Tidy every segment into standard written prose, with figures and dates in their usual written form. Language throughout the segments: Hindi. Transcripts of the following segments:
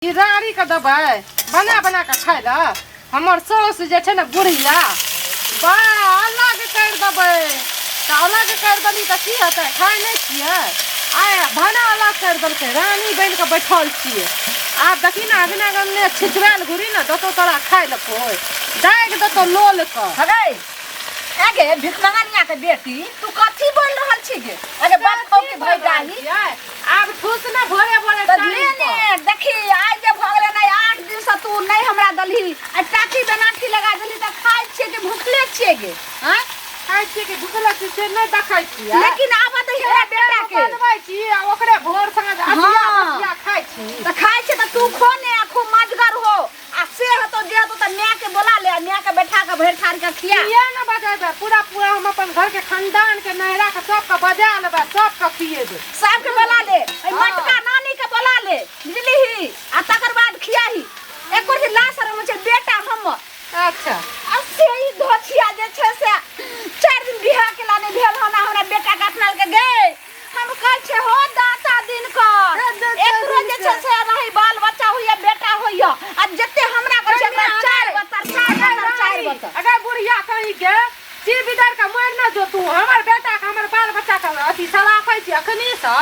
राड़ी के दबै बना बना के खाय ला हमर साउस जे छै ने बुढ़िया बा अलग कर देबै त अलग कर देली त की हेतै खाय नहीं छियै आय भाना अलग कर देलकै रानी बन के बैठल छियै आब देखी ना अगना गमने छिचराल घुरी ना दतो तोरा खाय ल कोई दाग दतो लोल के अगे आगे भिखमंगनिया के बेटी तू कथी बोल रहल छी गे अगे बात हो के भई जाही आब ठूस ना भोरे भोरे बदले ने देखी आज जे भगले नहीं 8 दिन से तू नहीं हमरा दलही आ टाकी बनाठी लगा देली त खाइ छिए के भूखले छिए गे हां खाइ छिए के भूखले छिए नहीं देखै छिए लेकिन आब त हमरा बेटा के बनबै छी आ ओकरे भोर संग आसिया खाइ छी त खाइ छी त तू खोने आ खूब मजगर हो आ से हतो जे तो त न्या के बोला ले न्या के बैठा के भर ठार के खिया ये न बजाबे पूरा पूरा हम अपन घर के खानदान के नहरा के सब के बजा लेबे सब के खिएबे सब के बोला ले ए मटका नानी के बोला ले बुझलीही आ तकर बाद खियाही एक बार ला शरम छै बेटा हम अच्छा असे ई धोछिया जे छै से 4 दिन बियाह के लाने भेल हना हमरा बेटा के अपना के गए हम कहै छै हो दाता दिन कर एक रोज जे छै से रही बाल बच्चा होइया बेटा होइया आ जत्ते हमरा कहै छै हमरा 4 बता अगर बुढ़िया कहि के ची बिदर का मार ना जो तू हमर बेटा के हमर बाल बच्चा के अथी सलाफै छी अखनी से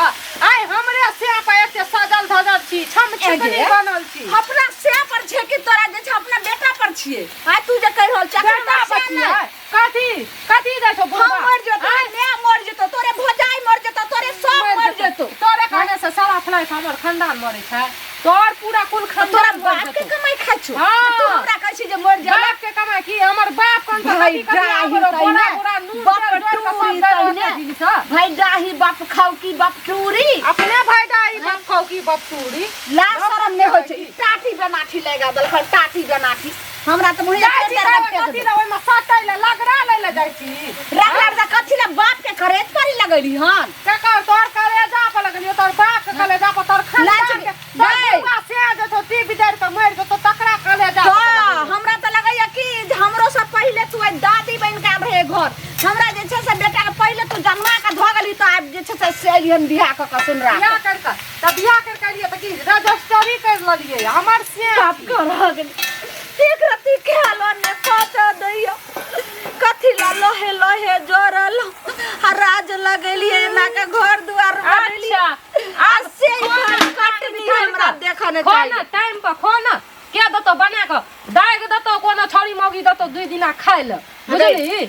आय हमरे से पे एते सजल धजल छी छम छकनी बनल छी अपना से पर छै कि तोरा जे छै अपना बेटा पर छिए आय तू जे कहि रहल छ बेटा पर छिए कथी कथी दै छौ बुढ़वा हम मर जतो ने मर जतो तोरे भोजाई मर जतो तोरे सब मर जतो तोरे खाने से सारा फ्लाई हमर खानदान मरे छै तोर पूरा कुल खानदान तोरा बाप के कमाई खा छु तू हमरा कहै छी जे मर जा बाप के कमाई की हमर बाप कोन भाई डाही भाई डाही बाप खाऊ की बाप चूरी अपने भाई डाही बाप खाऊ की बाप चूरी ला शरम ने होय छै टाटी बनाठी लगा दल खल टाटी बनाठी हमरा त मुहिया कथी ला ओय में सटै ला लगरा ले ले जाइ छी रगड़ द कथी ला बाप के खरेत करी लगैली हन ककर तोर कलेजा पर लगलियो तोर बाप के कलेजा पर तोर खानदान के बाप से जे तो ती बिदर पे मर जो तो तकरा कलेजा हमरा त लगैया कि हमरो से पहिले तू दादी बन के आबे घर हमरा जे छै से बेटा के पहिले तू जन्मा के ध गेली त आब जे छै से एलियन बियाह क सुनरा बियाह कर के त बियाह कर के लिए त की रजिस्ट्री कर ललिए हमर से बाप कर गेल एक रति खेलो ने सोच दैयो कथी ला लोहे लोहे जोरल आ राज लगेलिए ना के घर दुआर बनली आज से घर कट भी हमरा देखा ने खाना टाइम पर खाना के दतो बना के दाग दतो कोनो छोरी मौगी दतो 2 दिना खाय ल बुझली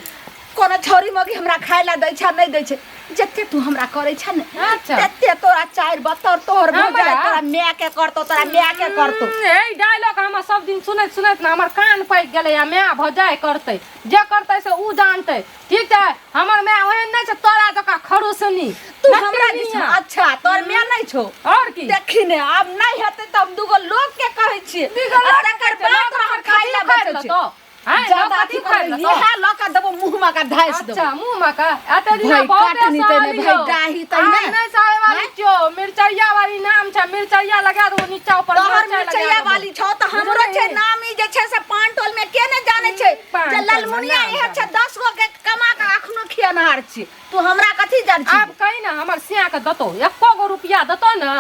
कोनो छोरी मौगी हमरा खाय ला दै छै नहीं दै छै जत्ते तू हमरा करे छ ने तत्ते तोरा चार बतर तोहर भजाय तोरा मैं के करतो तोरा मैं के करतो ए डायलॉग हम सब दिन सुनैत सुनैत ना हमर कान पैक गेलै या मैं भजाय करतै जे करतै से उ जानतै ठीक छै हमर मैं ओहन नै छै तोरा जका खड़ूसनी तू हमरा दिस अच्छा तोर मैं नै छौ और की देखी ने अब नहीं हेतै तब दुगो लोग के कहै छी तकर बाद हम खाय ला बचै छै ज्यादा अथी कर इहा लका देबो मुंह में का धाइस देबो अच्छा मुंह में का अते दिन बहुत काटनी तने भाई डाही तने नहीं साए वाली छो मिर्चैया वाली नाम छ मिर्चैया लगा दो नीचा ऊपर तोहर मिर्चैया वाली छौ त हमरो छै नामी जे छै से पांटोल में के ने जाने छै जे ललमुनिया इहा छै 10 गो के कमा के अखनो खियनहार छी तू हमरा कथि जान छी अब कहि ना हमर सिया के दतो 1 गो रुपया दतो ना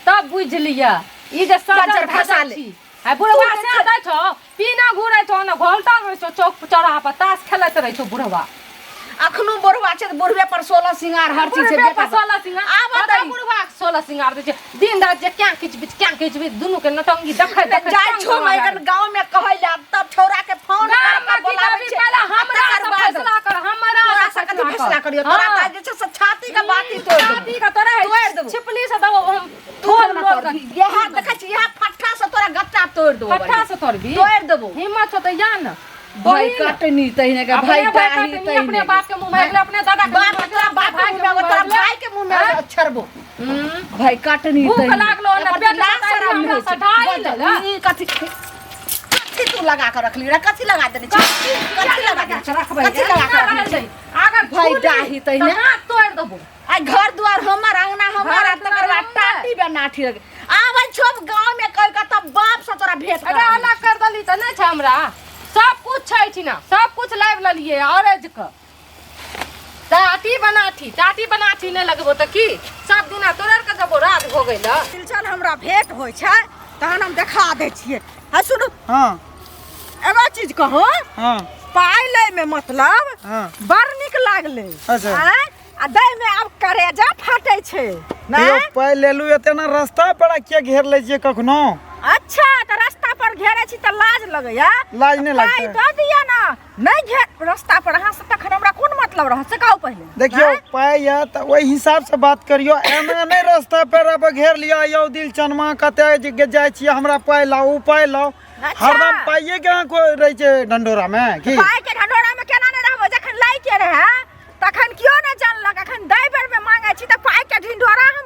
तब बुझ लिया ई जे सजर फसा ले है बुढ़वा से दै छौ पीना घुरै छौ ना घोलटा रहै छौ चौक चौराहा पर ताश खेलैत रहै छौ बुढ़वा अखनो बुढ़वा छै बुढ़वे पर 16 सिंगार हर चीज छै बेटा 16 सिंगार आब त बुढ़वा 16 सिंगार दै छै दिन रात जे क्या किछ बिच दुनु के नटंगी देखै जाय छौ मैगन गांव में कहै ला तब छोरा के फोन करके बोलाबै छै पहले हमरा से फैसला कर हमरा से कथि फैसला करियो तोरा त जे छै से छाती के बाती तोड़ छाती का तोरा तोड़ देबो छिपली से दबो हम थोड़ मोड़ कर यह देखै छी यह फट्टा से तोरा गट्टा तोड़ देबो फट्टा से तोड़बी तोड़ देबो हिम्मत छ त जान भाई काटनी तहिने के भाई डाही तहिने अपने बाप के मुंह में अपने दादा के बाप तोरा बाप के मुंह में तोरा भाई के मुंह में छरबो भाई काटनी भूख लागलो न पेट शरम में सटाई ले कथि कथि तू लगा के रखली रे कथि लगा देनी कथि लगा के रखबै कथि लगा के रखली अगर भाई डाही तहिने हाथ तोड़ देबो आ घर द्वार हमर अंगना हमर तकर बाद टाटी बनाठी लगे आबै छोब गांव में कह के तब बाप से तोरा भेट अरे अलग कर दली त नै छ हमरा सब कुछ छै छी ना सब कुछ लाइव ललिए औरज क टाटी बनाठी नै लगबो त की सब दिना तोरर के जबो रात हो गइल चल हमरा भेट होय छै तहन हम देखा दै छियै। है सुनू हाँ एगो चीज कहो हाँ पाई ले में मतलब हाँ बड़ नीक लागले अच्छा। आँय? आ दै में अब करेजा फाटै छै यो नहीं पाई लेलू एते ना रास्ता पर के घेर ले छियै कखनो अच्छा तो रास्ता पर घेरे छी तो लाज लगैया लाज नहीं लगता पाई दऽ दिया ना नहीं घेर रास्ता पर अहाँ से तखन हमरा कोन मतलब रह से कहू पहले देखियो आँय? पाई या त ओहि हिसाब से बात करियो एना नहीं रास्ता पर अब घेर लिया यौ दिल चनमा कते जाय छियै हमरा पाई लाओ पाई लाओ अच्छा। हरदम पाइए के अहाँ को रही छै ढंडोरा में की पाई के ढंडोरा में केना नहीं रहबो जखन लाई के रहे तखन क्यों नहीं जानलक अखन दै बेर में मांगे छी त पाई के ढंडोरा हम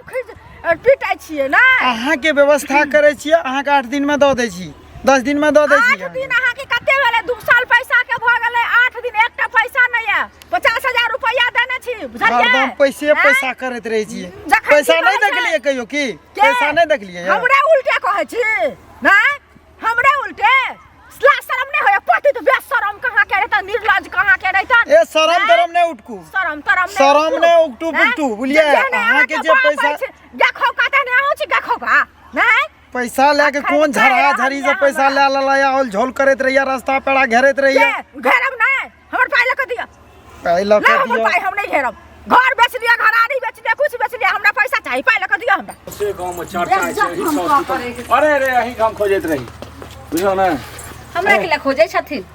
पीटै छियै ना अहाँ के व्यवस्था करे छियै अहाँ के 8 दिन में दऽ दै छी 10 दिन में दऽ दै छी 8 दिन अहाँ के कते भेले 2 साल पैसा के भ गेले 8 दिन एकटा पैसा नहीं है 50,000 रुपया देने छी बुझलियै हरदम पैसे हैं? पैसा करैत रहे छियै जखन पैसा की नहीं कहै छै? देखलियै कहियो की के? पैसा नहीं देखलियै यौ? हमरे उल्टे कहै छी नहीं हमरे उल्टे शरम नहीं होय पति तो बेशरम कहां के रहता निर्लज कहां के रहता ए शरम तरम नहीं उठकू शरम तरम शरम नहीं उठटू बुठटू बुझलियै अहाँ के जे पैसा देखो कहते नहीं हो छी देखो का नहीं पैसा लेके अखन कौन झरा पैसा झरी से लिया पैसा ले ललाया और झोल करैत रहिया रास्ता पेड़ा घेरैत रहिया घेरब नहीं हमर पाई लक दिया पहले ना कह हमर दियो पाई हम नहीं घेरब घर बेच लिया घराड़ी बेच लिया कुछ बेच लिया हमरा पैसा चाहिए पाई लक दिया हमरा से गांव में चर्चा छै ई सब अरे रे अही हम खोजैत रही बुझौ ना हमरा के लिए खोजै छथिन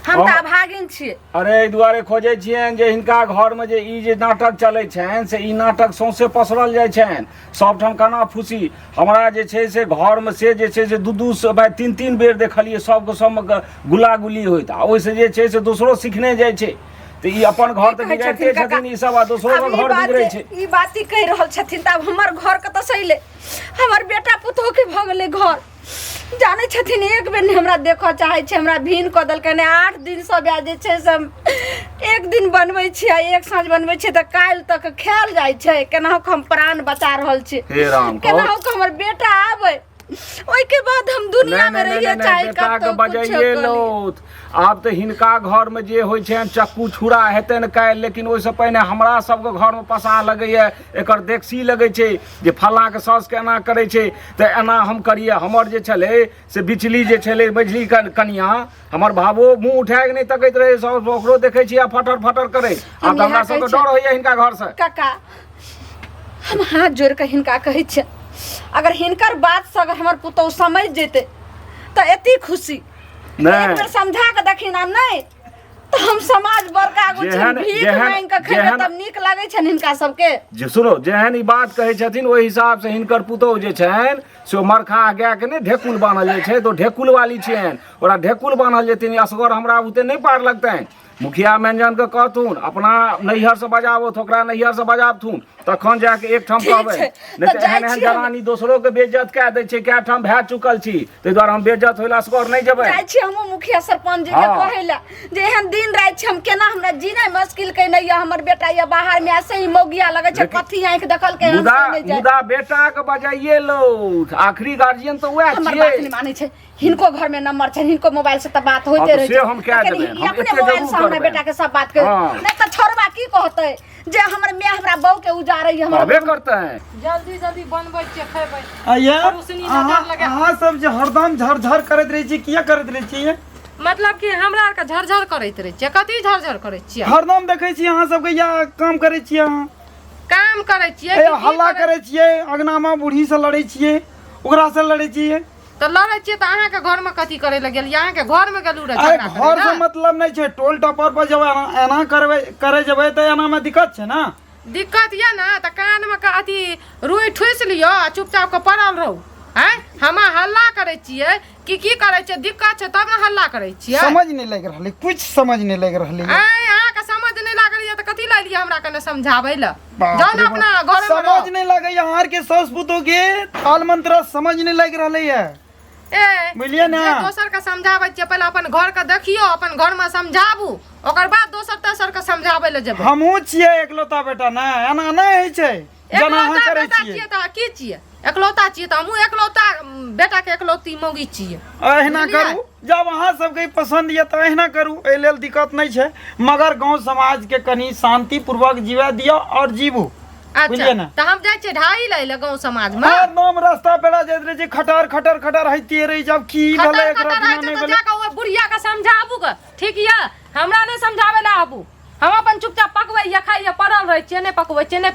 हम त भागिन छियै अरे एहि दुआरे खोजै छियनि जे हिनका घर में जे ई जे नाटक चलै छनि से ई नाटक सौंसे पसरल जाइ छनि सबठाम केना फूसी हमरा जे छै से घर में से जे छै से दू भाई 3 बेर देखलियै सबके सब गुला गुली होइत आ ओइसे जे छै से दोसरो सिखने जाइ छै तो ई अपन घर त बिगड़ते छथिन ई सब आ दोसरो के घर बिगड़ै छै ई बात ही कहि रहल छथिन त अब हमर घर के त सहिले हमर बेटा पुतोह के भ गेलै घर जाने छथिन एक बेर नहीं हमरा देखऽ चाहे छै हमरा भीन क देलकै ने 8 दिन से ब्याह जे छै से एक दिन बनबै छी आ एक साँझ बनबै छी त काल्हि तक खायल जाइ छै केनाहु हम प्राण बचा रहल छी हे राम केनाहु हमर बेटा आबै ओइ के बाद हम दुनिया में रहिए चाहे बेटा के कतौ बजाइए लोथ आब तो हिनका घर में जे होइ छै चक्कू छुरा हेतै न काल्हि लेकिन ओइसे पहिने हमरा सबके घर में पसा लगैया एकर देखसी लगै छै जे फल्ला के सास के एना करै छै त एना हम करिए हमर जे छलै से बिचली जे छलै मझली कनिया हमर भावो मुंह उठा के नहीं तकैत रहे सब ओकरो देखै छी आ फटर फटर करे आब हमरा सबके डर होइया हिनका घर से काका हम हाथ जोड़ के हिनका कहै छियै अगर हिनकर बात से अगर हमर पुतौह समझ जेते तो एती खुशी एक बेर समझा के देखी ना नहीं तो हम समाज बड़का गो छै भीख मांग के खेबे तब नीक लागै छै हिनका सबके जे सुनो जेहन ई बात कहै छथिन ओहि हिसाब से हिनकर पुतौह जे छनि से मरखा गाय के ने ढेकुल बान्हल जाइ छै तो ढेकुल वाली छियनि ओकरा ढेकुल बान्हल जेथिन असगर हमरा उते नहीं पार लगतनि मुखिया मेंजन के कहथुन अपना नैहर से बजाबो तो ओकरा नैहर से बजाबथुन तखन जाके एक ठाम कहबै नहीं तो एहन एहन जवानी दोसरो के बेइज्जत कए दै छै कए ठाम भए चुकल छी ताहि दुआरे हम बेइज्जत होइला असगर नहीं जेबै जाइ छी हमहु मुखिया सरपंच जी के कहैला जे एहन दिन रात छै हम केना हमरा जीना मुश्किल कै नहीं हमर बेटा या बाहर में ऐसे ही मौगिया लगै छै कथी आंख देखल के मुदा बेटा के बजाइए लो आखिरी गार्जियन तो वह हमर छियै बात नहीं मानै छै हिनको घर में नंबर छै हिनको मोबाइल से त बात होइते रहे से हम कह देबै हम अपने एते मोबाइल जरूर से हमरा करबै बेटा के सब बात कर नहीं त छोरबा की कहतै जे हमर माय हमरा बहू के उजारै हमर कहबे करते हैं जल्दी जल्दी बनबै छियै खैबै आया पड़ोसनी नजर लगा अहाँ सब जे हरदम झरझर करैत रहै छी किया करैत रहै छी मतलब कि हमरा आर के झरझर करैत रहै छियै कथी झरझर करै छियै हरदम देखै छी अहाँ सबके या काम करै छियै अहाँ काम करै छियै ए हल्ला करै छियै अंगना में बूढ़ी से लड़ै छियै ओकरा से लड़ै छियै तो लड़ै छियै त अहाँ के घर में कथी करे लगे अहाँ के घर में गेलू रे अरे झगड़ा घर करे से मतलब नहीं छै टोल टपर पर जब एना करबै करे जेबै त एना में दिक्कत छै ना दिक्कत ये ना त कान में अथी रुई ठुस लियो आ चुपचाप के पड़ल रहू हैं हम हल्ला करे छियै की करे छियै दिक्कत छै तब ना हल्ला करे छियै समझ नहीं लग रहलै कुछ समझ नहीं लग रहलै अहाँ के समझ नहीं लागल ये त कथी ला लिया हमरा कने समझाबै ल जाओ ना अपना घर में समझ नहीं लगे यहाँ के सास पुतोह के ताल मंत्र समझ नहीं लग रहलै है ए बुझलिए ना जे दोसर के समझाबै छियै पहले अपन घर के देखियो अपन घर में समझाबू ओकर बाद दोसर तेसर के समझाबै ल जेबै हमहू छियै एकलौता बेटा ना एना नहीं होइ छै जेना अहाँ एकलौता करै बेटा छियै छियै त की छियै एकलौता छियै त हमहू एकलौता बेटा के एकलौती मौगी छियै अहिना बुझलियै? करू जब अहाँ सबके पसंद ये तो अहिना करू एहि लेल दिक्कत नहीं छै मगर गांव समाज के कनी शांति पूर्वक जीवा दियो और जीबू बुझलिए ना तो हम जाए छियै ढाई ले गाँव समाज में हर नाम रास्ता पेड़ा जाइत रहे छै खटर खटर खटर हइते रही जब की भले एकरा बिना नहीं तो भले जाके ओए बुढ़िया के समझाबू ग ठीक ये हमरा नहीं समझावे ला आबू हम अपन चुपचाप पकबै या खाइए पड़ल रहे छियै नहीं पकबै छियै नहीं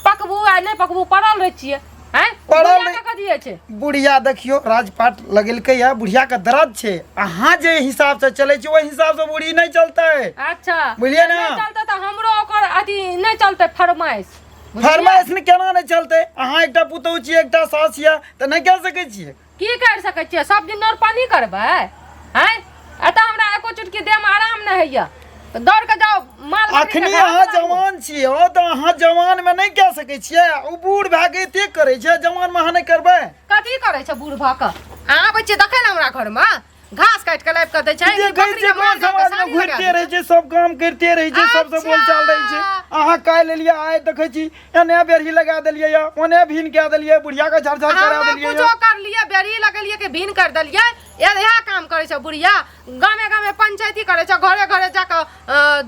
पकबू आ नहीं पकबू पड़ल रहे छियै हैं पड़ल बुढ़िया के कदिए छै बुढ़िया देखियो राजपाट लगेलकै है बुढ़िया के दर्द छै अहाँ जे हिसाब से चले छी ओहि हिसाब से बुढ़ी नहीं चलते अच्छा बुझलिए ना नहीं चलते तो हमरो ओकर अथी नहीं चलते फरमाइश फरमाइश ने केना नहीं चलते अहाँ एकटा पुतहु छी एकटा सास या त नहीं कह सकै छियै की कर सकै छियै सब दिन नौर पानी करबै हैं एतऽ हमरा एको चुटकी देह में आराम नहीं हैया दौड़ के जाओ माल अखनी अहाँ जवान छियै हो तऽ अहाँ जवान में नहीं कह सकै छियै ओ बूढ़ भए के एते करे छै जवान में अहाँ नहीं करबै कथी करे छै बूढ़ भऽ कऽ अहाँ आबै छियै देखै ने हमरा घर में घास काट के लाइब के दै छै जे कहै छै गाँव समाज में घुरते रहे छै सब काम करते रहे छै सबसे बोलचाल रहे छै अहाँ काल्हि लेलियै आइ देखै छी एने बेरही लगा देलियै या ओने भीन कए देलियै बुढ़िया के झरझर करा देलियै पूजो कर लिये बेरी लगेलियै के भीन कर देलियै इएह काम करे छै बुढ़िया गामे गामे पंचायती करे छै घरे घरे जाके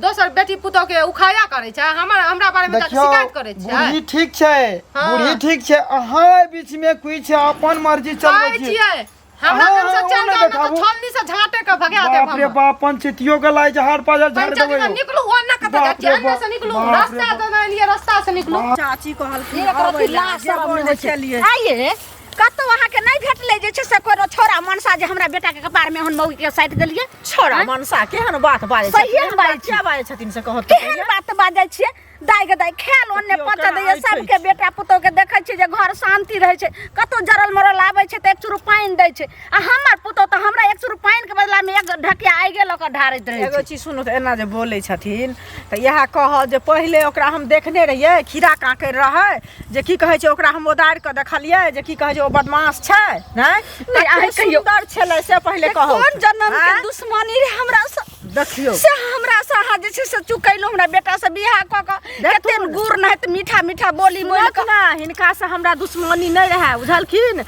दोसर बेटी पुतोह के उखाया करे छै हमरा बारे में शिकायत करे छै बुढ़ी ठीक छै बुढ़ी ठीक छै अहाँ बीच में कोई छै अपन मर्जी चलबै छियै हमरा नाम से चल जाओ तो छलनी से झाटे के भगा दे बाप रे बाप पंचायतियों के लाइ जहर पाजर झाड़ देबै निकलू ओन्ना कत जा चन्ना से निकलू रास्ता दना लिए रास्ता से निकलू चाची कहलखिन अबै लाश सब चलिए आइए कतो अहाँ के नहीं भेटले जे छै से कोनो छोरा मनसा जे हमरा बेटा के कपार में हन मौगी के साइड देलिए छोरा मनसा केहन बात बाजै छै सही बात क्या बाजै छथिन से कहत केहन बात बाजै छियै दाई के दाई खेल ओन्ने पचा दैया सबके बेटा पुतोह के देखै छै जे घर शांति रहै छै कतो जरल मरल आबै छै त एक चुरु पानी दै छै आ हमर पुतोह त हमरा एक चुरु पानी के बदला में एक ढकिया आगे ल के ढारैत रहै छै एगो चीज सुनो त एना जे बोलै छथिन त इएह कहल जे पहिले ओकरा हम देखने रहियै खीरा काकर रहै जे की कहै छै ओकरा हम ओदारि के देखलियै जे की कहै छै ओ बदमाश छै नहीं अहाँ कहियो सुंदर छलै से पहिले कहू कोन जन्म के दुश्मनी रे हमरा से देखियो से हमरा से अहाँ जे छै से चुकैलहुँ हमरा बेटा से बियाह कऽ कऽ कते गुड़ नहि तऽ मीठा मीठा बोली मोल सुनत ना हिनका से हमरा दुश्मनी नहीं रहे बुझलखिन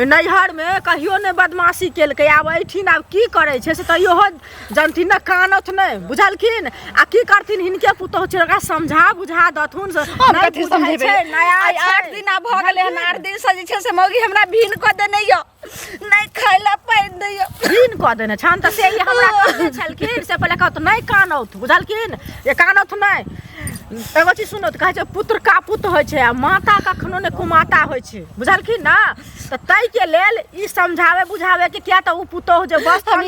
नैहर में कहियो ने बदमाशी केलकै आब ऐठिन आब की करे छै से तैयो हो जनथिन न कानत नहीं बुझलखिन आ की करथिन हिनके पुतोह छै ओकरा समझा बुझा दथुन से नहीं कथी बुझै छै नया आइ 8 दिन भऽ गेलै हन 8 दिन से जे छै से मौगी हमरा भीन कऽ देने य नहीं खाइला पानि दैय भीन कऽ देने छन तऽ से ई हमरा कहने छलखिन से पहिले कहत नहीं कानौत बुझलखिन ये कानौत नहीं एगो चीज सुनो कहै छै पुत्र का पुत होइ छै आ माता कखनो ने कुमाता होइ छै बुझलखिन ना तऽ तै के लेल ई समझावे बुझावे के किया तऽ उ पुतोह जे बस्तन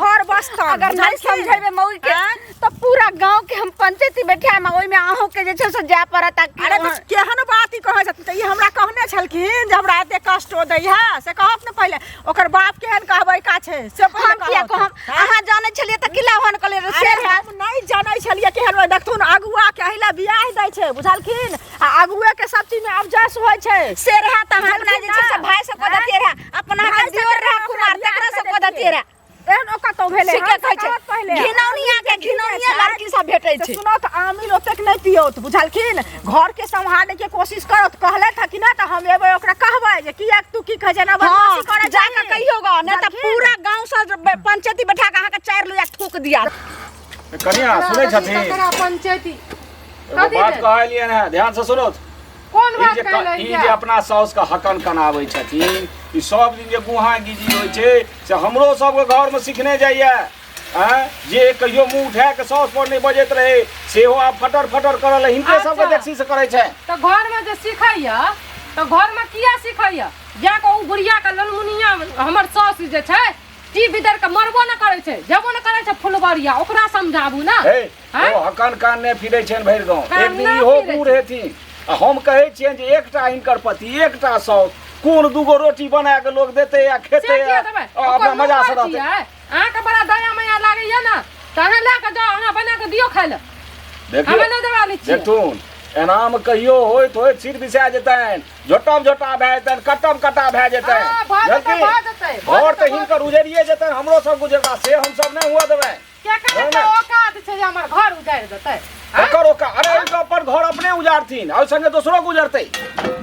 घर बस्तन अगर नहीं समझेबे मौगी के तऽ पूरा गांव के हम पंचायती बैठा में ओइ में अहू के जे छै से जाय पड़त अरे तो केहन बात ई कहै छथिन तऽ ई हमरा कहने छलखिन जे हमरा एते कष्ट हो दै है से कहब ने पहिले ओकर बाप केहन कहबै का छै से पहिले किया कहब अहाँ जानै छलिए तऽ किला हन कले शेर है हम नहीं जानै छलिए केहन देखथुन अगुआ कहिला बियाह दै छै बुझलखिन आ अगुए के सब चीज में अबजस होइ छै शेर है त हम अपना जे छै से भाई से को दतिए रहा अपना के दियोर रहा कुमार तकरा से को दतिए रहा एहन ओका तो भेले से के कहै छै घिनौनिया लड़की सब भेटै छै सुनो त आमिल ओतेक नहीं पियोत बुझलखिन घर के संभाले के कोशिश करत कहले था कि ना त हम एबे ओकरा कहबै जे किया तू की कह जना बदमाशी करे जाके कहियोगा न त पूरा गांव से पंचायती बैठा के अहाँ के 4 लुया ठोक दिया कनिया सुनै छथिन पंचायती एगो बात कहलिए ना ध्यान से सुनो कोन ई बात जे कहलिए अपना साउस का हकन कनाबै छथिन ई सब दिन जे गुहा गिजी होइ छै से हमरो सबके घर में सिखने जाइए जे कहियो मुंह उठा के साउस पर नहीं बजैत रहे सेहो आब फटर फटर करल हिनके सबके देखसी से करे छै तो घर में जे सिखैया तो घर में किया सिखैया जाके उ बुढ़िया के ललमुनिया हमर सास जे छै टी भीतर के मरबो न करे छै जेबो न करे छै फुलबरिया ओकरा समझाबू ना ओ हकन कान ने फिरै छै भरि गाँव एक दिन इहो बूढ़ हेथिन आ हम कहै छियनि जे एकटा हिनकर पति एकटा साउस कोन दूगो रोटी बना के लोग देते या खेते अपना मजा से रहते अहाँ के बड़ा दया माया लागैया ना त अहाँ ला के जाओ अहाँ बना के दियो खाय ले देखियो हमें न देवा लै छी देखथुन एनाम कहियो होइत होइत सिर बिसा जेतैन झोटम झोटा भए जेतैन कटम कटा भए जेतैन घर तऽ हिनकर उजरिए जेतैन हमरो सब गुजरबा से हम सब नहि हुआ देबै औकात छै जे हमर घर उजारि देतै ओकर ओका अरे इनका अपन घर अपने उजारथिन और संगे दोसरो गुजरतै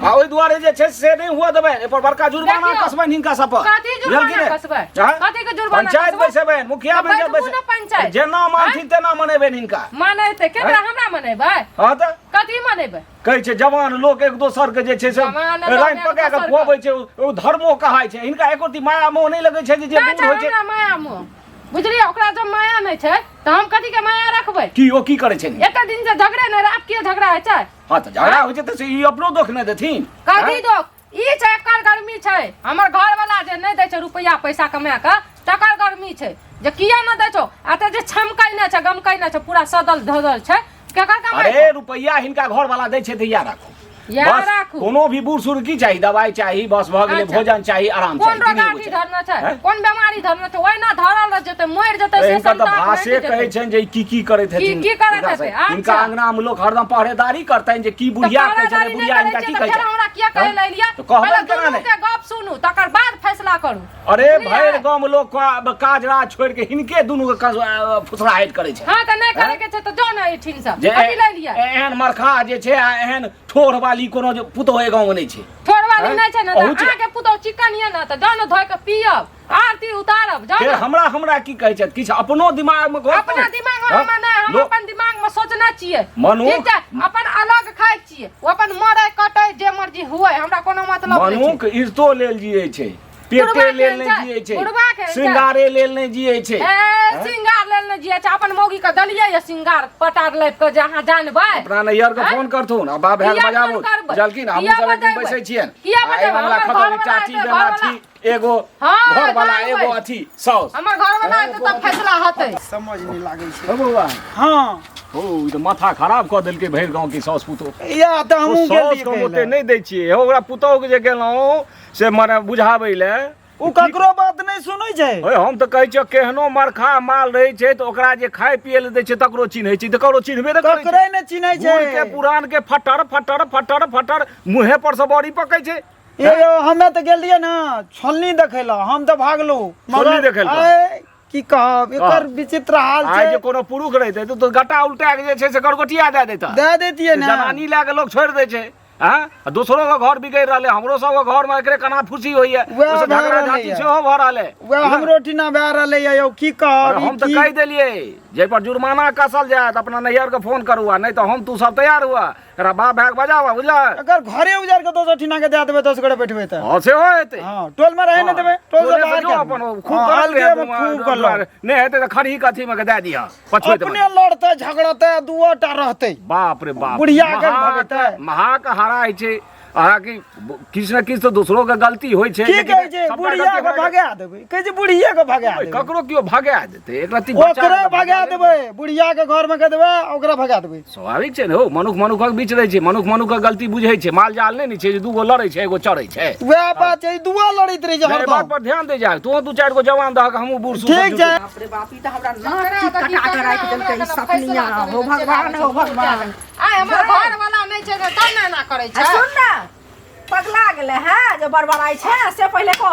आ ओइ दुआरे जे छै से नहीं हुआ देबै ए पर बड़का जुर्माना देखियौ, कसबै हिनका सब पर कथी जुर्माना कसबै? कथी के जुर्माना पंचायत कसबै? बैसेबै मुखिया तऽ बैसेबै बैठबू ने पंचायत। जेना मानथिन तेना मनेबै हिनका मानैते केकरा हमरा मनेबै? हां त कथी मनेबै? कहै छै जवान लोग एक दोसर के जे छै से जवान लोग लाइन एक पका के दोसर खुआबै छै ओ धर्मो कहाय छै हिनका एकोरती माया मोह नहीं लगै छै जे नहि बूढ़ छै होइ छै हमरा माया मोह। बुझलियै ओकरा जब माया नहीं छै त हम कथी के माया रखबै? की ओ की करे छै एते दिन से झगड़े ने रात के झगड़ा है छै। हां त झगड़ा होइ छै त से ई अपनो दोख नहि देथिन कथी दो ई छै एकर गर्मी छै। हमर घर वाला जे नहीं दै छै रुपया पैसा कमा के तकर गर्मी छै जे किया न दै छो। आ त जे छमकै न छै गमकै न छै पूरा सदल धदल छै केकर कमाई? अरे रुपया हिनका घर वाला दै छै त या राखो या बस राखू। कोनो भी बूढ़ सूढ़ की चाहिए दवाई चाहिए बस भ गेलै अच्छा। भोजन चाहिए आराम कोन चाहिए तीन रोगाटी गो धरना छै हैं? कोन बीमारी धरना छै ओहिना धरल रह जेतै मरि जेतै से हिनका तऽ संताप भाषे नहि कहै जेतै। छनि जे की करैत हेथिन की करैत हिनका से। हेतै? अच्छा। हिनका अंगना में लोग हरदम पहरेदारी करतनि जे की बुढ़िया कहै छै बुढ़िया हिनका की कहै फेर छै हमरा किया कहै ले लिया? तो कहबै पहिले केना दुनू नहि के गप सुनू तकर बाद फैसला करू। अरे बुझलियै? भैर गांव लोग काज राज छोड़ के हिनके दुनू के फुसराहट करे छै हां त नहीं करे के छै त जो नहीं ठिन सब जे कथी ले लिया? एहन मरखा जे छै आ एहन ठोर वाली कोनो जे पुतो है गांव में नहीं छै छोड़वाली हैं? नहीं छै न अहू त छै। अहाँ के पुतौ चिकन ये न त जानो धोय के पियब आरती उतारब फेर जानो। हमरा की कहै छै किछ अपनो दिमाग में अपना दिमाग में हम नहीं हम अपन दिमाग में सोचना चाहिए। मनु- ठीक छै अपन अलग खाइ छियै ओ अपन मरे कटे जे मर्जी हुए हमरा कोनो मतलब नहीं छै। मनुख इज्जतो लेल जियै छै पेटे बुढ़बा लेल केहन नहीं छै? जियै छै बुढ़बा केहन छै? श्रृंगारे लेल नहीं जियै छै ए सिंगार लेल ने जिया छै अपन मौगी के दलियै या सिंगार पटार लैप के जे अहाँ जानबै अपना नैयर के हैं? फोन करथुन आ बाप भैग किया बजाबू फोन करबै? जलकिन हम किया सब एक दिन बजेबै? बैसै छियन किया आ बजेबै? हमरा हमर खतौनी घरवला चाची एतै, बेनाथी एगो हाँ, घर वाला जानबै। एगो अथी साउस हमर घर वाला एतै तब फैसला हेतै। समझ नहीं लागे छै। हो बौआ हाँ हो ई त माथा खराब क देलकै भैर गांव के साउस पुतो या त हमहू साउस गेलियै के कहै ओते लए। नहीं दै छियै हो ओकरा पुतोह के जे गेलौं से मने बुझाबै ले उ ककरो बात नहीं सुनै छै। ओए हम तऽ कहै छियै केहनो मरखा माल रहै छै तऽ ओकरा जे खाय पिए ले दै छै तकरो चिन्है छै तकरो चिन्हबे नहि करै छै ककरे नहीं चिन्है छै। बूढ़ के पुरान के फटर फटर फटर फटर मुँहे पर से बड़ी पकै छै यो हमे तो गेलियै ना छोलनी देखै ला हम तो भागलू छोलनी देखै ला? आय, की कहब एकर हाँ। विचित्र हाल आइ जे छै। कोनो पुरुष रहितै तऽ गटा उल्टा के जे छै से गरगोटिया दे देता दे देतियै ना जनानी लए के लोग छोड़ि दै छै हाँ दोसरो के घर बिगड़ रहले हमरो सब के घर में एकरे कना फुसी होइए वएह ओसे भए झगड़ा रहलै झाँटी है। सेहो भऽ रहले वह हमरो टीना भए रहलै यौ की कहब हम तऽ कहि देलियै जे पर जुर्माना कसल जायत अपना नैहर के फोन करू नहीं तो हम तू सब तैयार हुआ एकरा बाप भाग बजावा बुझला अगर घरे उजार के दोसर टीना के दे देबै 10 गोटे बैठबै त हाँ सेहो हेतै हां टोल में रहे न देबै टोल से बाहर जो के अपन खूब हाँ, कर अलगे में खूब कर लो नहीं हेतै तऽ खड़ी कथी में के दे दिया पछुए अपने लड़ते झगड़ते दुआटा रहते बाप रे बाप बुढ़िया के भगतै। महा के हराय छै अहाँ की किछु न किछु तो दूसरो के गलती होइ छै की लेकिन कहै छै सबटा बुढ़िया गलती के हमरा भगा देबै कहै छै बुढ़िया के भगा ओए, देबै ककरो कियो भगा देतै एक रत्ती बच्चा ओकरे के भगा देबै बुढ़िया के घर में के देबै ओकरा भगा देबै। स्वाभाविक छै ने हो मनुख मनुखक बीच रहै छै मनुख मनुखक गलती बुझै छै माल जाल नहि ने छै जे दूगो लड़ै छै एगो चढ़ै छै वएह बात छै दुआ लड़ैत रही छै एहि बात हरदम। पर ध्यान दे जा तू दू चारि गो जवान दह के हमहूँ बूढ़ सूढ़ ठीक छै बाप रे बाप ई त हमरा नाक चित कटा के राखि देलकै ई सपनिया हो भगवान हो भगवान। आय हमर घर वाला नहीं छै तब ना ना करै आ छै। सुन ना पगला गेले हैं जो बड़बड़ाई छै से पहले को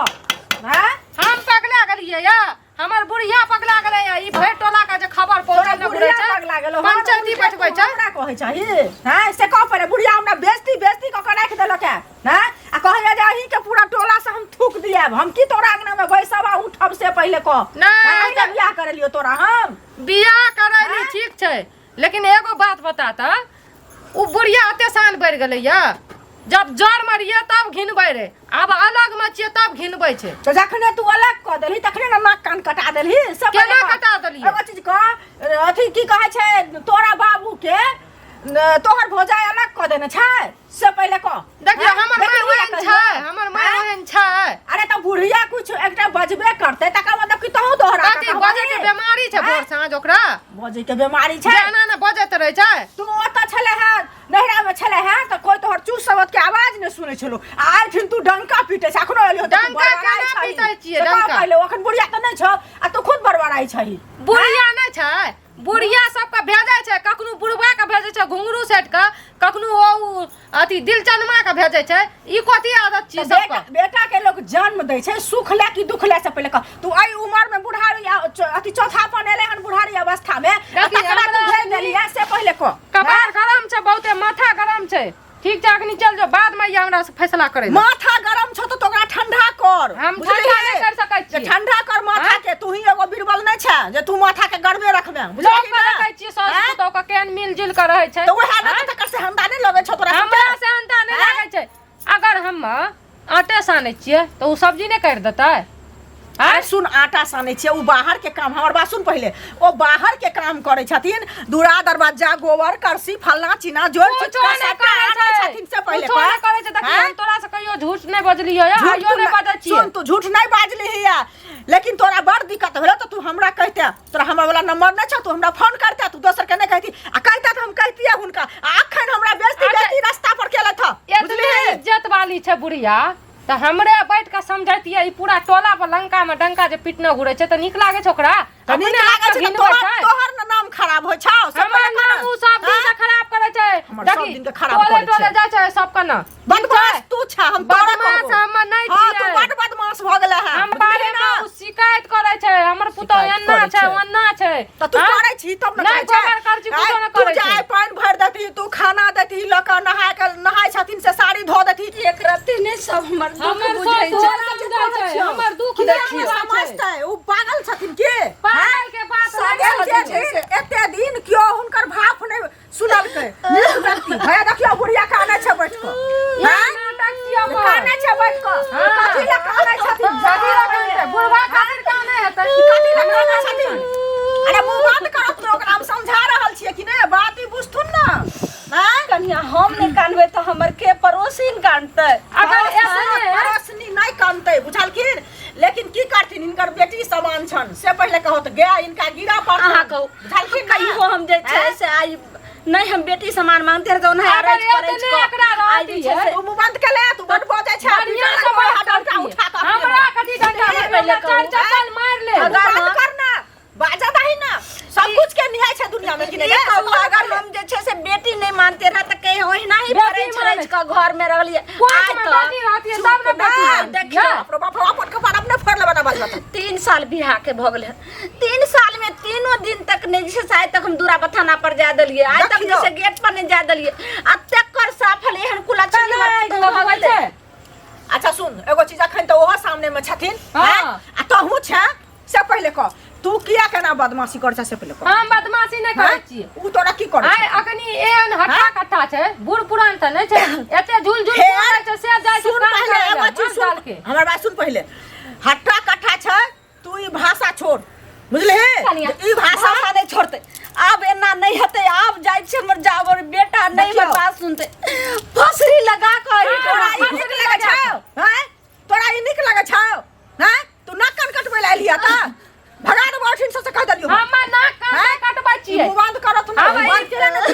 हैं हम पगला गेलियै या हमर बुढ़िया पगला गेलै या ई भैर टोला का जे खबर तोरा पहुंचल न बुढ़िया छै पगला गेलो पंचायती बैठबै छै हमरा कहै छही हैं से कह पड़े बुढ़िया हमरा बेइज्जती क के राखि देलक है हैं आ कहैया जे अही के पूरा टोला से हम थूक दियब हम की तोरा अंगना में बैसबा उठब से पहले को नहीं, नहीं जब बियाह कर लियो तोरा हम बियाह करैली ठीक छै लेकिन एगो बात बता त उ बुढ़िया एते शान बढ़ गेलै या जब जड़ मरिए तब घिनबै रे अब अलग में छियै तब घिनबै छै। तो जखने तू अलग क देलही तखने ना नाक कान कटा देलही सब केना कटा देलियै? एगो चीज कह अथी की कहै छै तोरा बाबू के तोहर भौजाई अलग क देने छै से पहले कह देखियो हैं? हमर देखी माय ना ओहन कहियो। छै हमर माय हैं? ओहन छै अरे तो बुढ़िया कुछ एकटा बजबे करते तका मतलब कि तहु दोहरा कथी बजे के बीमारी छै भोर साँझ ओकरा बजे के बीमारी छै जेना न बजैत रहै छै। तू ओतऽ छले है नहरा में छले है तो कोई तोहर चूस सबत के आवाज ने सुनै छलो आइ फिर तू डंका पीटे छै अखनो एलियो त डंका केना पीटै छियै, डंका? पहले अखन बुढ़िया त नै छ आ तू खुद बड़बड़ाई छही बुढ़िया नहीं छै बुढ़िया सबके भेजै छै कखनो बुढ़वा के भेजै छै घुंघरू सेट के कखनो ओ अथी दिल चनमा के भेजै छै ई कथी आदत छियै बेटा सबके। बेटा के लोग जन्म दै छै सुख ले कि दुख ले से पहले कह तू आई उम्र में बुढ़ारी अथी चौथापन एले हन बुढ़ारी अवस्था में देखी, तकरा तू हमरा भेज देली है से पहले कह कपार गरम छै बहुते माथा गरम छै ठीक छै अखनी चल जाओ बाद में हमरा से फैसला करे माथा गरम छौ तो तोरा ठंडा कर हम ठंडा नहीं कर सकै जे छी ठंडा कर माथा के तू ही एगो बीरबल नै छै जे तू माथा के गरमे रखबे लोग बुझलिही के ना रखै छी सास तो के केन मिलजुल कर रहे छै तो वह ना तकर से हंदा नै लगे छौ तोरा हमरा से अंता नहीं लागे छै अगर हम आटे सानै छियै तो उ सब्जी नहीं कर देतै अरे सुन आटा सानै छियै उ बाहर के काम हमर बात सुन पहिले ओ बाहर के काम करै छथिन दूरा दरवाजा गोबर करसी फलना चिना जोड़ चिटका सबटा आनै छथिन से पहिले कुछो नहीं करे छै देखी हम तोरा से कहियो झूठ नहीं बजलियो या आइयो नहीं बजै छियै सुन तू झूठ नहीं बाजलिही या लेकिन तोरा बड़ दिक्कत भेलो तो तू हमरा कहते तोरा हमर वाला नंबर नहीं छ तू हमरा फोन करते तू दोसर के नहीं कहती आ कहता त हम कहतिए हुनका अखन हमरा बेइज्जती रास्ता पर केले था बुझलिही इज्जत वाली छै बुढ़िया त हमरे बैठ के समझैतिए ई पूरा टोला पर लंका में डंका जे पिटने घुरे छै त नीक लागे छै ओकरा त नीक लागे छै तोहर नाम खराब होय छौ हमर नाम उ सब दिन से खराब करे छै सब दिन के खराब करे छै टोले जाय छै सब के ना बदमाश तू छ हम तोरा बदमाश हम नहीं हां छियै तू बड़ बदमाश भ गेले है हम बारे में उ शिकायत करे छै हमर पुतो एन्ना छै ओन्ना छै त तू करे छी तब नहीं गोबर कर छी कुछो न करे तू जाय पानी भर देती तू खाना देती लका नहाय छथिन से साड़ी धो देती एक रत्ती ने सब हमर हमर बुझै छै हमर दुख देखियो समझता है उ पागल छथिन के पागल के बात एते दिन क्यों हुनकर भाप नहीं सुनल के नीक व्यक्ति भया देखियो बुढ़िया काने छै बैठ के नाटक छियै काने छै बैठ के कथि ला काने छथिन जदी रखै बुढ़वा खातिर काने हेतै कथि ला काने छथिन अरे मुंह बंद कर अपने ओकरा हम समझा रहल छियै कि नहीं बात ई बुझथुन ना हां कन्या हम नहीं कानबे तो हमर के पड़ोसिन कानतै अगर ऐसे पड़ोसनी नहीं कानतै बुझलखिन लेकिन की करथिन इनकर बेटी समान छन से पहले कहो त गया इनका गिरा पड़ अहाँ कहू बुझलखिन कहियो हम जे छै से आई नहीं हम बेटी समान मांगते रह नहीं अरेंज करे एकरा तू मुंह बंद के ले तू बड़ बजे छै बढ़िया से बात उठा के हमरा कथि डंडा पहले चार चप्पल मार ले बंद करना बाजा दही ना सब कुछ के निहाय छै दुनिया में कि नहीं अगर हम जे छै से बेटी नहीं मानते रह त कहीं ओहिना ही पड़े छै का घर में रहलिए आज तो बेटी रहती है तब न बेटी देखियो अपनो बाप अपन कपार अपने फोड़ लेबे ना बाजबा 3 साल बियाह के भ गेल 3 साल में तीनों दिन तक नहीं जैसे शायद तक हम दूरा बथाना पर जा दलिए आज तक जैसे गेट पर नहीं जा दलिए आ तकर साफल एहन कुला छै अच्छा सुन एगो चीज अखन तो ओहो सामने में छथिन आ तोहू छै से पहले कह तू किया केना बदमाशी कर छै से पहले कह हम बदमाशी नहीं करे छियै उ तोरा की कर आइ अखनी एहन हट्टा कट्टा छै बूढ़ पुरान त नहीं छै एते झुल झुल करे छै से जाय छै सुन पहले एगो चीज डाल के हमर बात सुन पहले हट्टा कट्टा छै तू ई भाषा छोड़ बुझलिही ई भाषा नहीं छोड़ते अब एना नहीं हते अब जाय छै हमर जावर बेटा नहीं हमर बात सुनते फसरी लगा के तोरा ई नीक लगे छौ हैं तोरा ई नीक लगे छौ हैं तू नाक कान कटबै ला एलिया त भगा दे बाठिन से कह दलियो हमर नाक कान कटबै छियै मुंह बंद करत ना मुंह बंद केला नहीं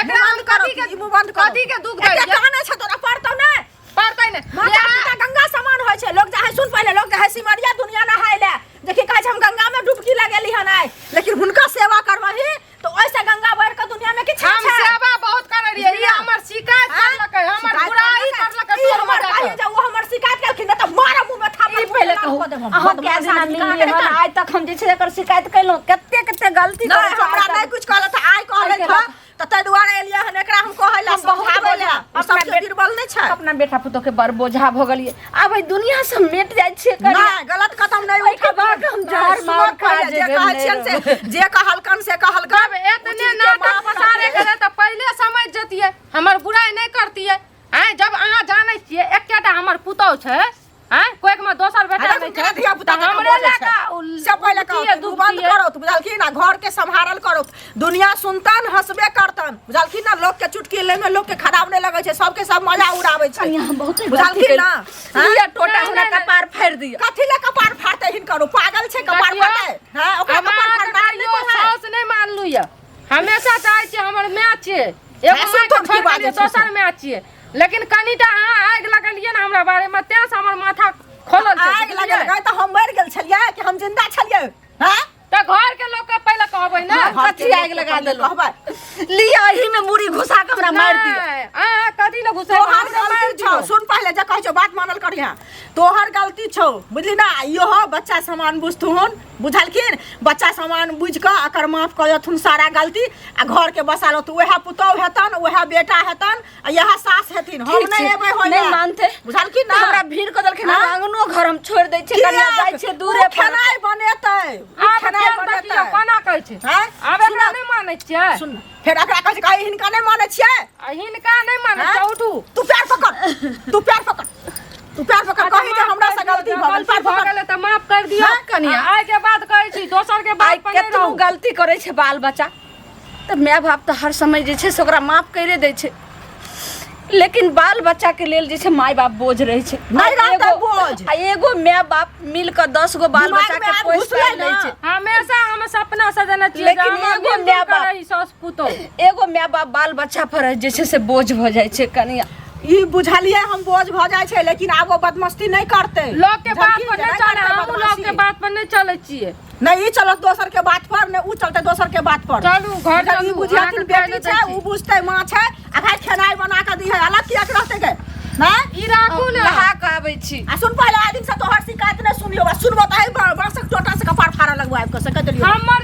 एकरा हम कथि के मुंह बंद कर कथि के दुख दै छै काने छै तोरा पड़तौ नै पड़तै नै माता पिता गंगा समान होय छै लोग जाय सुन पहले लोग जाय सिमरिया दुनिया नहाय ले देखि कहै छै हम गंगा में डुबकी लगेली हन आइ लेकिन हुनका सेवा करबही तो ओइसे गंगा भर के दुनिया में किछ हम सेवा बहुत करे रहिए ई हमर शिकायत करलकै हमर बुराई करलकै ई हमर कहिए जे वो हमर शिकायत केलखिन त मारा मुंह में थाप पहले कहू हम क्या दिना मिलले हन आज तक हम जे छै एकर शिकायत कैलो कते कते गलती नहीं हमरा नहीं कुछ कहलत आइ कहले था त तै दुआरे एलिया हन एकरा हम कहैला समझा बोला सब के गिरबल नहीं छै अपना बेटा पुतो के बड़ बोझा भ गेलिए आब ई दुनिया से मिट जाय छै नहीं गलत कदम नहीं उठा हम जार मार खा जे कहछन से जे कहलकन से कहलकन एतने नाटक पसारे करे त पहले समझ जतिए हमर बुराई नहीं करतिए हैं जब अहाँ जानै छियै एकेटा हमर पुतौ छै हैं कोई में दोसर बेटा नहीं छै धिया पुता हमरे लेका सब पहले कहो तू बंद करो तू बुझलखिन ना घर के संभारल करो दुनिया सुनतन हंसबे करतन बुझलखिन ना लोग के चुटकी ले में लोग के खराब नहीं लगे छै सबके सब मजा उड़ावे छै यहाँ बहुत बुझलखिन ना ये टोटा हमरा कपार फाड़ दिया कथि ले कपार फाड़ते हिन करू पागल छै कपार फाड़े हां ओकरा कपार फाड़ना नहीं कोई सास नहीं मान लुया हमेशा चाहे छी हमर मैच छै एगो माय के छोड़ के दोसर मैच छै लेकिन कनीटा अहाँ आग लगलिए ना हमरा बारे में तें से हमर माथा खोलल छै आग लगल गए त हम मर गेल छलिए कि हम जिंदा छलिए हैं त घर के लोग के पहले कहबै ना कथि आग लगा देलो कहबै लिया ही में मुड़ी घुसा के हमरा मार दिया। कथी ले घुसा तोहर गलती छौ। सुन पहले जे कहै छौ बात मानल करिया। तोहर गलती छौ बुझली ना। इहो बच्चा सामान बुझथुन बुझलखिन। बच्चा सामान बुझ के अकर माफ कर देथुन सारा गलती आ घर के बसा लो। तू वह पुतौ हेतन वह बेटा हेतन आ यह सास हेथिन। हम नहीं एबै होय नहीं मानते बुझलखिन ना। हमरा भीड़ क देलखिन आंगनो घर हम छोड़ दै छै कनिया जाय छै दूरे पर। खेनाइ बनेतै खेनाइ बनेतै कोना कहै छै हैं आब एकरा नहि मानै छियै। सुन फेर एकरा कहै छै कहीं हिनका नहीं मानै छियै। हिनका नहि मानै छै उठू। तू पैर पकड़ तू पैर पकड़ तू पैर पकड़ कहीं जे हमरा से गलती भऽ गेल पैर पकड़ गेलै त माफ कर दियौ हाँ, कनिया। आइ के बाद कहै छी दोसर के आइ बात पर केतनो गलती करै छै बाल बच्चा तऽ माय बाप तऽ हर समय जे छै से ओकरा माफ करे दै छै। लेकिन बाल बच्चा के लेल जे छै माय बाप बोझ रहै छै। नहीं रहतै बोझ। आ एगो माय बाप मिल के 10 गो बाल दिमाग बच्चा में के आब पोस घुसलै पाल लै ना। छै। हमेशा हम सपना सजने छियै लेकिन एगो माय बाप सास पुतो एगो माय बाप बाल बच्चा पर जे छै से बोझ भऽ जाइ छै कनिया। ई बुझलिए हम बोझ भऽ जाइ छै लेकिन आब वो बदमस्ती नहीं करते। लोग के बात जबकि पर जे नहीं नहीं चले करते हम लोग बदमाशी। के बात पर नहीं चले छियै। नहीं ई चलत दोसर के बात पर ने ऊ चलते दोसर के बात पर। चलू घर ई चलू बुझियथिन अहाँके बेटी कहले छै दै छी। ऊ बुझतै माँ छै आ भाई खेनाइ बना के दी है अलग किया के रहते के ना। ई राखू ने नहा के आबै छी। आ सुन पहले आदमी से तोहर शिकायत नहीं सुनियो सुनबो त है बरसक टोटा से कपार फाड़ा लगवा आबि के से कह देलियो। हमर